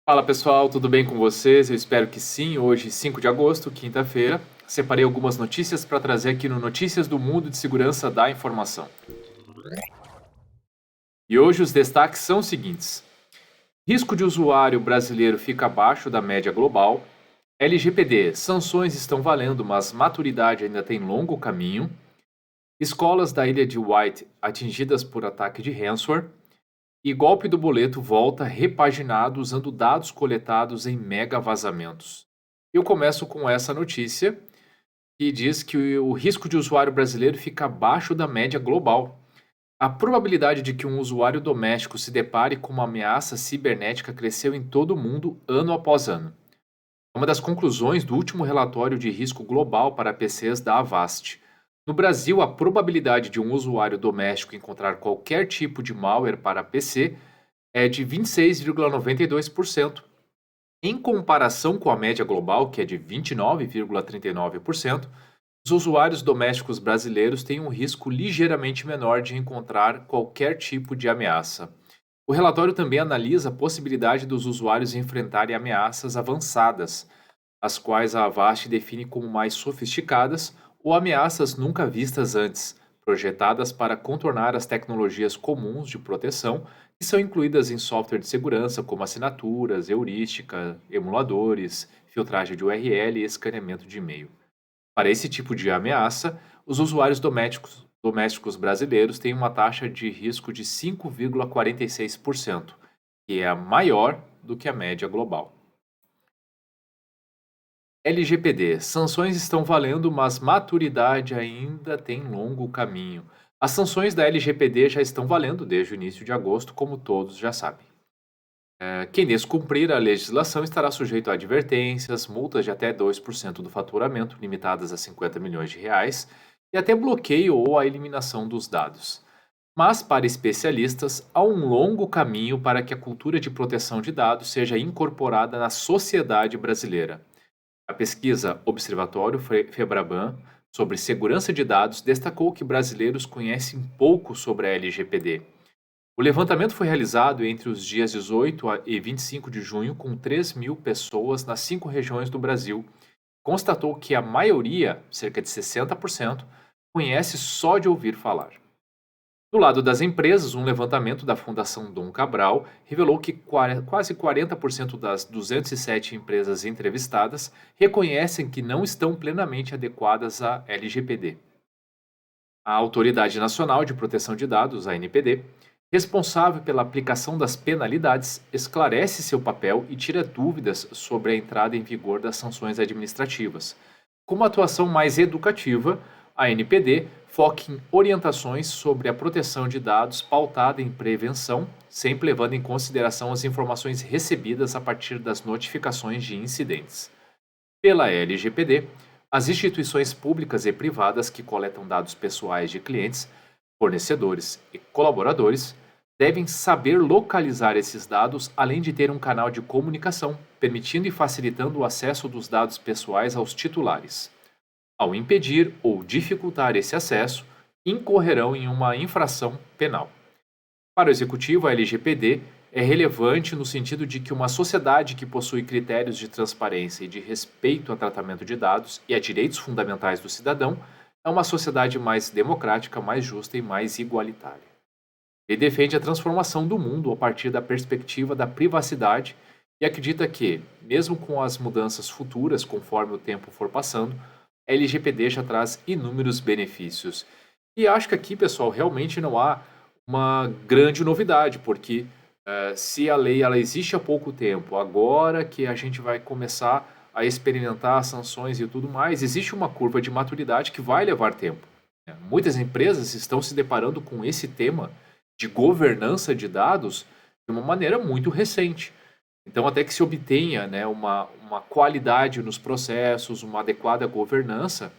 Fala pessoal, tudo bem com vocês? Eu espero que sim. Hoje, 5 de agosto, quinta-feira, separei algumas notícias para trazer aqui no Notícias do Mundo de Segurança da Informação. E hoje os destaques são os seguintes: risco de usuário brasileiro fica abaixo da média global, LGPD, sanções estão valendo, mas maturidade ainda tem longo caminho, escolas da ilha de White atingidas por ataque de ransomware, e golpe do boleto volta repaginado usando dados coletados em mega vazamentos. Eu começo com essa notícia que diz que o risco de usuário brasileiro fica abaixo da média global. A probabilidade de que um usuário doméstico se depare com uma ameaça cibernética cresceu em todo o mundo ano após ano. É uma das conclusões do último relatório de risco global para PCs da Avast. No Brasil, a probabilidade de um usuário doméstico encontrar qualquer tipo de malware para PC é de 26,92%. Em comparação com a média global, que é de 29,39%, os usuários domésticos brasileiros têm um risco ligeiramente menor de encontrar qualquer tipo de ameaça. O relatório também analisa a possibilidade dos usuários enfrentarem ameaças avançadas, as quais a Avast define como mais sofisticadas ou ameaças nunca vistas antes, projetadas para contornar as tecnologias comuns de proteção que são incluídas em software de segurança, como assinaturas, heurística, emuladores, filtragem de URL e escaneamento de e-mail. Para esse tipo de ameaça, os usuários domésticos brasileiros têm uma taxa de risco de 5,46%, que é a maior do que a média global. LGPD. Sanções estão valendo, mas maturidade ainda tem longo caminho. As sanções da LGPD já estão valendo desde o início de agosto, como todos já sabem. Quem descumprir a legislação estará sujeito a advertências, multas de até 2% do faturamento, limitadas a 50 milhões de reais, e até bloqueio ou a eliminação dos dados. Mas, para especialistas, há um longo caminho para que a cultura de proteção de dados seja incorporada na sociedade brasileira. A pesquisa Observatório Febraban sobre segurança de dados destacou que brasileiros conhecem pouco sobre a LGPD. O levantamento foi realizado entre os dias 18 e 25 de junho com 3 mil pessoas nas 5 regiões do Brasil. Constatou que a maioria, cerca de 60%, conhece só de ouvir falar. Do lado das empresas, um levantamento da Fundação Dom Cabral revelou que quase 40% das 207 empresas entrevistadas reconhecem que não estão plenamente adequadas à LGPD. A Autoridade Nacional de Proteção de Dados, a ANPD, responsável pela aplicação das penalidades, esclarece seu papel e tira dúvidas sobre a entrada em vigor das sanções administrativas. Com uma atuação mais educativa, a ANPD foca em orientações sobre a proteção de dados pautada em prevenção, sempre levando em consideração as informações recebidas a partir das notificações de incidentes. Pela LGPD, as instituições públicas e privadas que coletam dados pessoais de clientes, fornecedores e colaboradores devem saber localizar esses dados, além de ter um canal de comunicação, permitindo e facilitando o acesso dos dados pessoais aos titulares. Ao impedir ou dificultar esse acesso, incorrerão em uma infração penal. Para o executivo, a LGPD é relevante no sentido de que uma sociedade que possui critérios de transparência e de respeito ao tratamento de dados e a direitos fundamentais do cidadão é uma sociedade mais democrática, mais justa e mais igualitária. Ele defende a transformação do mundo a partir da perspectiva da privacidade e acredita que, mesmo com as mudanças futuras conforme o tempo for passando, a LGPD já traz inúmeros benefícios. E acho que aqui, pessoal, realmente não há uma grande novidade, porque se a lei ela existe há pouco tempo, agora que a gente vai começar a experimentar as sanções e tudo mais, existe uma curva de maturidade que vai levar tempo, né? Muitas empresas estão se deparando com esse tema de governança de dados de uma maneira muito recente. Então, até que se obtenha, né, uma qualidade nos processos, uma adequada governança,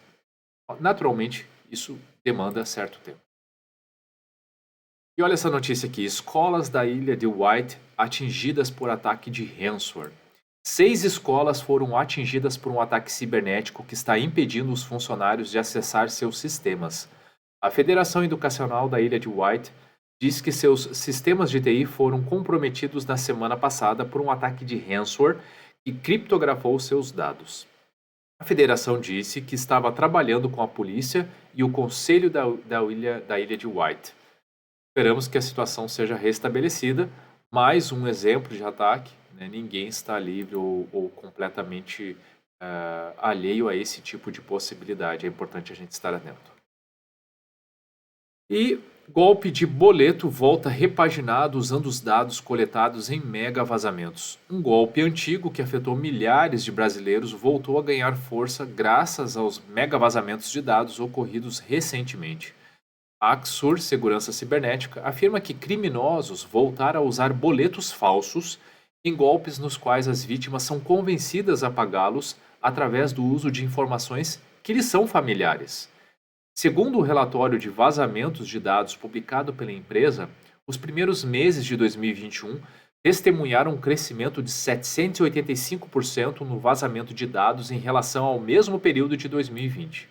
naturalmente isso demanda certo tempo. E olha essa notícia aqui: escolas da ilha de White atingidas por ataque de ransomware. 6 escolas foram atingidas por um ataque cibernético que está impedindo os funcionários de acessar seus sistemas. A Federação Educacional da Ilha de White diz que seus sistemas de TI foram comprometidos na semana passada por um ataque de ransomware que criptografou seus dados. A federação disse que estava trabalhando com a polícia e o conselho da ilha de White. Esperamos que a situação seja restabelecida. Mais um exemplo de ataque, né? Ninguém está livre ou completamente alheio a esse tipo de possibilidade. É importante a gente estar atento. E golpe de boleto volta repaginado usando os dados coletados em mega vazamentos. Um golpe antigo que afetou milhares de brasileiros voltou a ganhar força graças aos mega vazamentos de dados ocorridos recentemente. A Axur Segurança Cibernética afirma que criminosos voltaram a usar boletos falsos em golpes nos quais as vítimas são convencidas a pagá-los através do uso de informações que lhes são familiares. Segundo o relatório de vazamentos de dados publicado pela empresa, os primeiros meses de 2021 testemunharam um crescimento de 785% no vazamento de dados em relação ao mesmo período de 2020.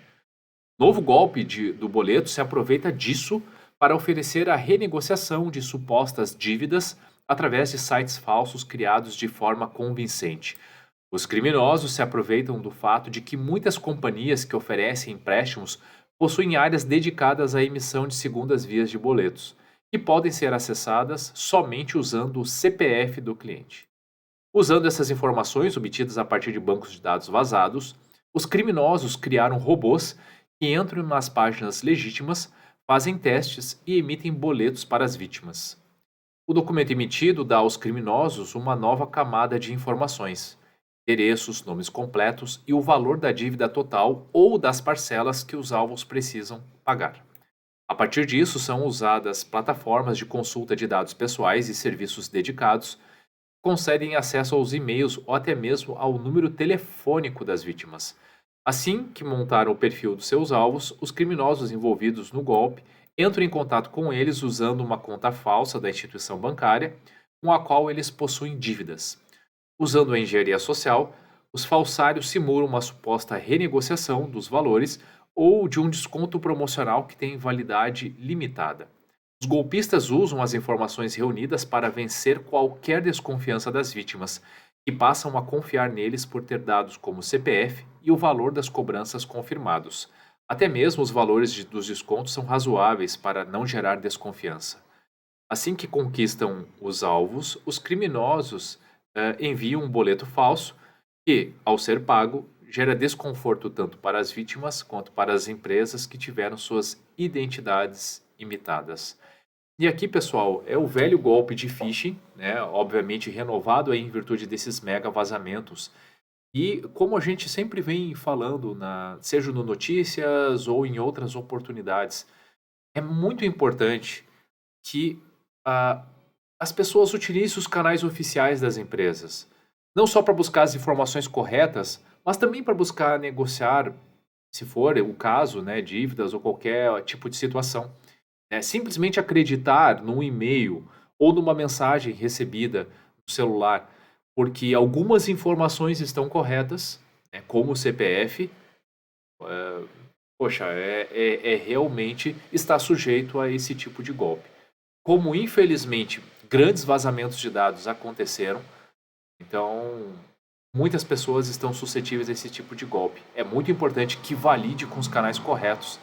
O novo golpe do boleto se aproveita disso para oferecer a renegociação de supostas dívidas através de sites falsos criados de forma convincente. Os criminosos se aproveitam do fato de que muitas companhias que oferecem empréstimos possuem áreas dedicadas à emissão de segundas vias de boletos, que podem ser acessadas somente usando o CPF do cliente. Usando essas informações obtidas a partir de bancos de dados vazados, os criminosos criaram robôs que entram nas páginas legítimas, fazem testes e emitem boletos para as vítimas. O documento emitido dá aos criminosos uma nova camada de informações: endereços, nomes completos e o valor da dívida total ou das parcelas que os alvos precisam pagar. A partir disso, são usadas plataformas de consulta de dados pessoais e serviços dedicados que concedem acesso aos e-mails ou até mesmo ao número telefônico das vítimas. Assim que montaram o perfil dos seus alvos, os criminosos envolvidos no golpe entram em contato com eles usando uma conta falsa da instituição bancária com a qual eles possuem dívidas. Usando a engenharia social, os falsários simulam uma suposta renegociação dos valores ou de um desconto promocional que tem validade limitada. Os golpistas usam as informações reunidas para vencer qualquer desconfiança das vítimas, que passam a confiar neles por ter dados como CPF e o valor das cobranças confirmados. Até mesmo os valores dos descontos são razoáveis para não gerar desconfiança. Assim que conquistam os alvos, os criminosos enviam um boleto falso que, ao ser pago, gera desconforto tanto para as vítimas quanto para as empresas que tiveram suas identidades imitadas. E aqui, pessoal, é o velho golpe de phishing, né? Obviamente renovado aí em virtude desses mega vazamentos. E como a gente sempre vem falando, seja no Notícias ou em outras oportunidades, é muito importante que ah, as pessoas utilizem os canais oficiais das empresas. Não só para buscar as informações corretas, mas também para buscar negociar, se for o caso, né, dívidas ou qualquer tipo de situação. Simplesmente acreditar num e-mail ou numa mensagem recebida no celular, porque algumas informações estão corretas, né, como o CPF, eh, poxa, realmente está sujeito a esse tipo de golpe. Como infelizmente grandes vazamentos de dados aconteceram, então muitas pessoas estão suscetíveis a esse tipo de golpe. É muito importante que valide com os canais corretos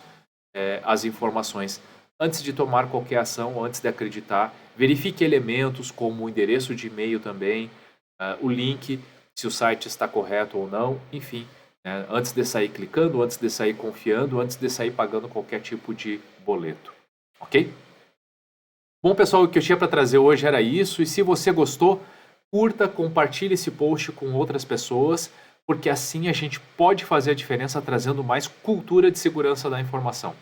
as informações antes de tomar qualquer ação, antes de acreditar. Verifique elementos como o endereço de e-mail também, o link, se o site está correto ou não, enfim, né, antes de sair clicando, antes de sair confiando, antes de sair pagando qualquer tipo de boleto. Ok? Bom, pessoal, o que eu tinha para trazer hoje era isso. E se você gostou, curta, compartilhe esse post com outras pessoas, porque assim a gente pode fazer a diferença trazendo mais cultura de segurança da informação.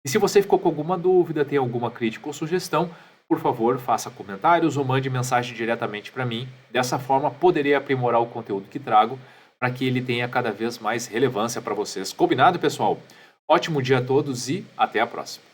E se você ficou com alguma dúvida, tem alguma crítica ou sugestão, por favor, faça comentários ou mande mensagem diretamente para mim. Dessa forma, poderei aprimorar o conteúdo que trago para que ele tenha cada vez mais relevância para vocês. Combinado, pessoal? Ótimo dia a todos e até a próxima.